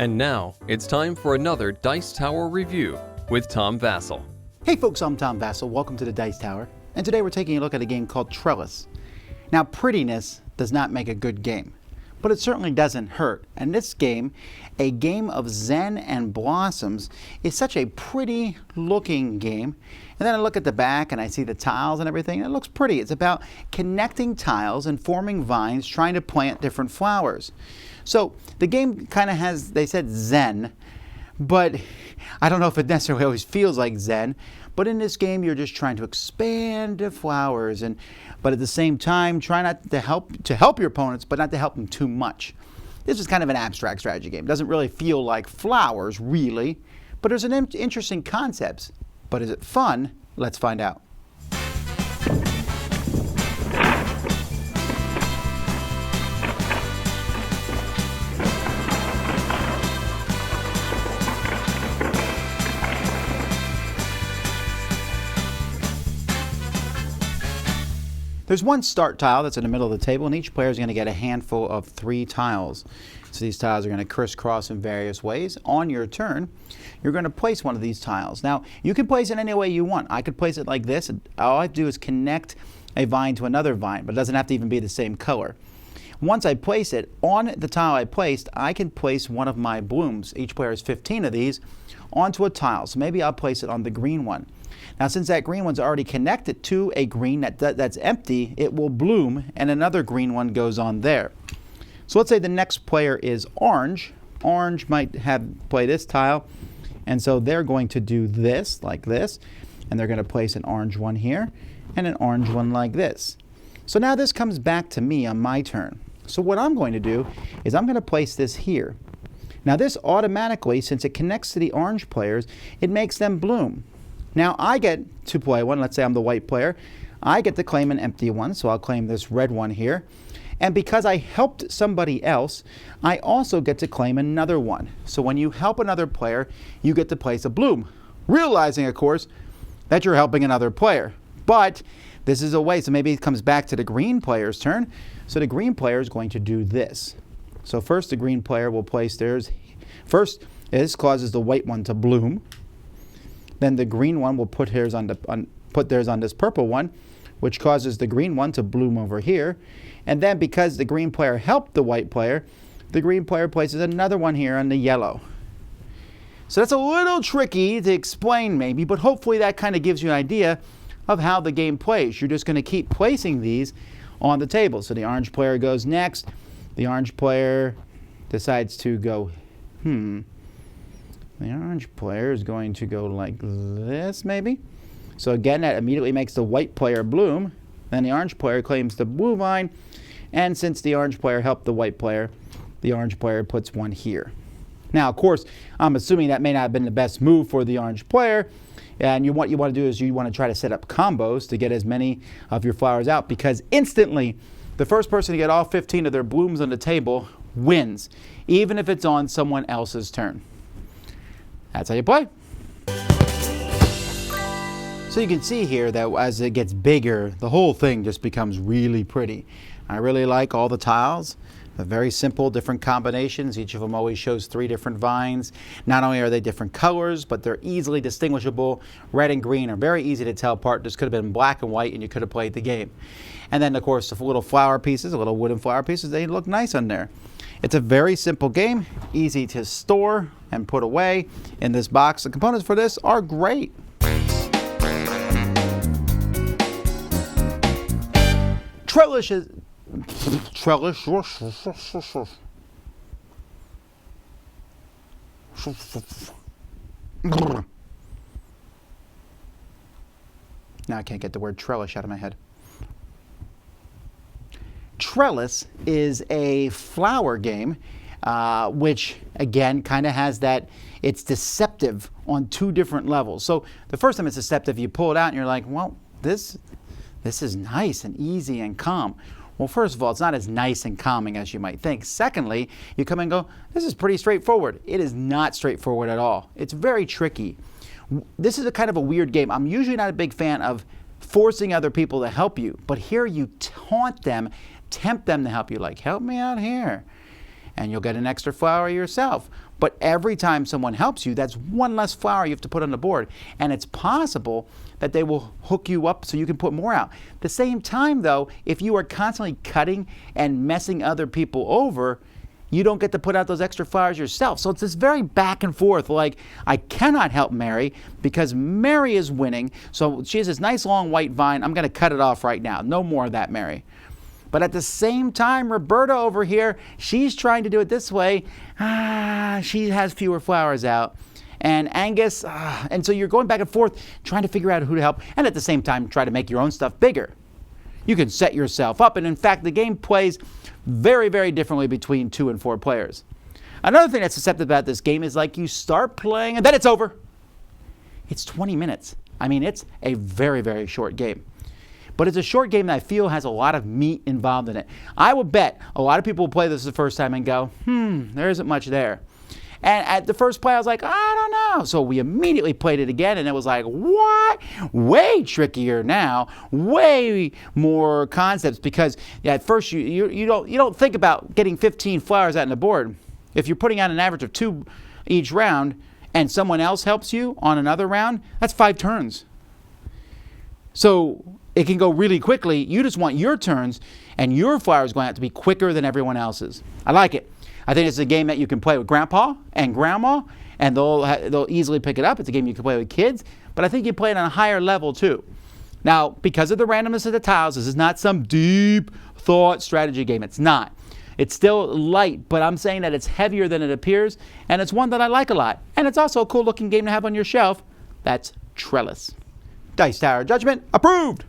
And now, it's time for another Dice Tower review with Tom Vasel. Hey folks, I'm Tom Vasel. Welcome to the Dice Tower. And today we're taking a look at a game called Trellis. Now, prettiness does not make a good game, but it certainly doesn't hurt. And this game, a game of Zen and Blossoms, is such a pretty looking game. And then I look at the back and I see the tiles and everything, and it looks pretty. It's about connecting tiles and forming vines, trying to plant different flowers. So the game kind of has, they said Zen, but I don't know if it necessarily always feels like Zen. But in this game, you're just trying to expand the flowers, but at the same time, try not to help your opponents, but not to help them too much. This is kind of an abstract strategy game. It doesn't really feel like flowers, really, but there's an interesting concepts. But is it fun? Let's find out. There's one start tile that's in the middle of the table, and each player is going to get a handful of 3 tiles. So these tiles are going to crisscross in various ways. On your turn, you're going to place one of these tiles. Now, you can place it any way you want. I could place it like this. All I have to do is connect a vine to another vine, but it doesn't have to even be the same color. Once I place it, on the tile I placed, I can place one of my blooms. Each player has 15 of these onto a tile. So maybe I'll place it on the green one. Now, since that green one's already connected to a green that's empty, it will bloom, and another green one goes on there. So let's say the next player is orange. Orange might play this tile, and so they're going to do this, like this, and they're going to place an orange one here and an orange one like this. So now this comes back to me on my turn. So what I'm going to do is I'm going to place this here. Now this automatically, since it connects to the orange players, it makes them bloom. Now I get to play one. Let's say I'm the white player. I get to claim an empty one, so I'll claim this red one here. And because I helped somebody else, I also get to claim another one. So when you help another player, you get to place a bloom. Realizing, of course, that you're helping another player. But this is a way, so maybe it comes back to the green player's turn. So the green player is going to do this. So first the green player will place theirs. First, this causes the white one to bloom. Then the green one will put theirs on this purple one, which causes the green one to bloom over here. And then because the green player helped the white player, the green player places another one here on the yellow. So that's a little tricky to explain maybe, but hopefully that kind of gives you an idea of how the game plays. You're just going to keep placing these on the table. So the orange player goes next. The orange player decides to go, The orange player is going to go like this, maybe. So again, that immediately makes the white player bloom. Then the orange player claims the blue vine. And since the orange player helped the white player, the orange player puts one here. Now, of course, I'm assuming that may not have been the best move for the orange player. And what you want to do is you want to try to set up combos to get as many of your flowers out, because instantly, the first person to get all 15 of their blooms on the table wins, even if it's on someone else's turn. That's how you play. So you can see here that as it gets bigger, the whole thing just becomes really pretty. I really like all the tiles. They're very simple, different combinations. Each of them always shows 3 different vines. Not only are they different colors, but they're easily distinguishable. Red and green are very easy to tell apart. This could have been black and white and you could have played the game. And then, of course, the little flower pieces, the little wooden flower pieces, they look nice on there. It's a very simple game, easy to store and put away in this box. The components for this are great. Trellis is... Trellis... Now I can't get the word trellis out of my head. Trellis is a flower game, which again kind of has that, it's deceptive on 2 different levels. So the first time it's deceptive, you pull it out and you're like, well, this is nice and easy and calm. Well, first of all, it's not as nice and calming as you might think. Secondly, you come and go, this is pretty straightforward. It is not straightforward at all. It's very tricky. This is a kind of a weird game. I'm usually not a big fan of forcing other people to help you, but here you taunt them, tempt them to help you, like, help me out here. And you'll get an extra flower yourself. But every time someone helps you, that's one less flower you have to put on the board. And it's possible that they will hook you up so you can put more out. At the same time, though, if you are constantly cutting and messing other people over, you don't get to put out those extra flowers yourself. So it's this very back and forth, like, I cannot help Mary because Mary is winning. So she has this nice long white vine. I'm going to cut it off right now. No more of that, Mary. But at the same time, Roberta over here, she's trying to do it this way. She has fewer flowers out. And Angus, and so you're going back and forth trying to figure out who to help. And at the same time, try to make your own stuff bigger. You can set yourself up. And in fact, the game plays very, very differently between 2 and 4 players. Another thing that's deceptive about this game is like you start playing and then it's over. It's 20 minutes. I mean, it's a very, very short game. But it's a short game that I feel has a lot of meat involved in it. I will bet a lot of people will play this the first time and go, there isn't much there. And at the first play, I was like, I don't know. So we immediately played it again, and it was like, what? Way trickier now, way more concepts. Because at first you don't think about getting 15 flowers out on the board. If you're putting out an average of 2 each round, and someone else helps you on another round, that's 5 turns. So it can go really quickly. You just want your turns, and your flowers going to have to be quicker than everyone else's. I like it. I think it's a game that you can play with Grandpa and Grandma, and they'll easily pick it up. It's a game you can play with kids, but I think you play it on a higher level too. Now, because of the randomness of the tiles, this is not some deep thought strategy game. It's not. It's still light, but I'm saying that it's heavier than it appears, and it's one that I like a lot. And it's also a cool looking game to have on your shelf. That's Trellis. Dice Tower Judgment approved!